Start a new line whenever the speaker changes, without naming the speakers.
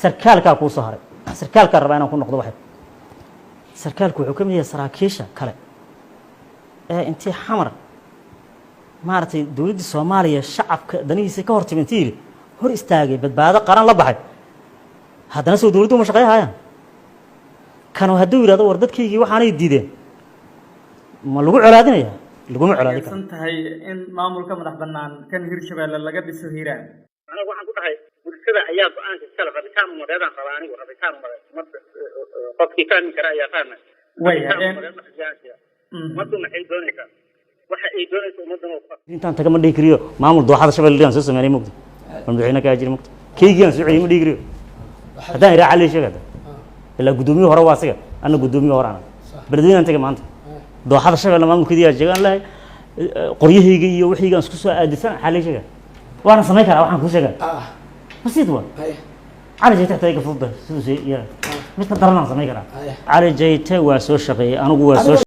sarkaalka ku soo haray sarkaalka rabaa inaan ku noqdo waxay sarkaalku wuxuu ka mid yahay saraakiisha kale ee intii xamar maartay dawladda Soomaaliya shacabka danihiisa ka hortimintii hor istaagay badbaado qaran la baxay haddana soo dawladdu ma shaqeeyayaan kanu hadduu yiraahdo war dadkaygi waxaanay diideen ma lagu colaadinaya laguma colaadin
san tahay in maamulka madax banaan kan Hirshabeelle laga dhiso Hiiraan
anigu waxaan ku dhahay bulshada ayaa go'aanka kala rabitaan umadeedan rabaa anigu rabitaan umadeed qofkii ka min kara ayaa qaana madu maxay doonaysaa waxa ay doonayso umadan oo
intaan taga ma dhihi kariyo maamul dooxada Shabeelle aan soo sameeyay mugdi madaxweynaha ka jiri mugdi kaygiyan soo celiyay ma dhihi kariyo haddaan ira cali sheegada ilaa gudoomiye hore waa asiga ana gudoomiye hore ana beledweynaha taga maanta dooxada Shabeelle maamulkeedii ay jeegan lahay qoryahayga iyo wixiigan isku soo aadisan xalay sheega waana sameey karaa waxaan ku sheegaa basiid waa cali jayta taga fudud sidoo ya mid ka daran sameey karaa cali jayta waa soo shaqeeyay anigu waa soo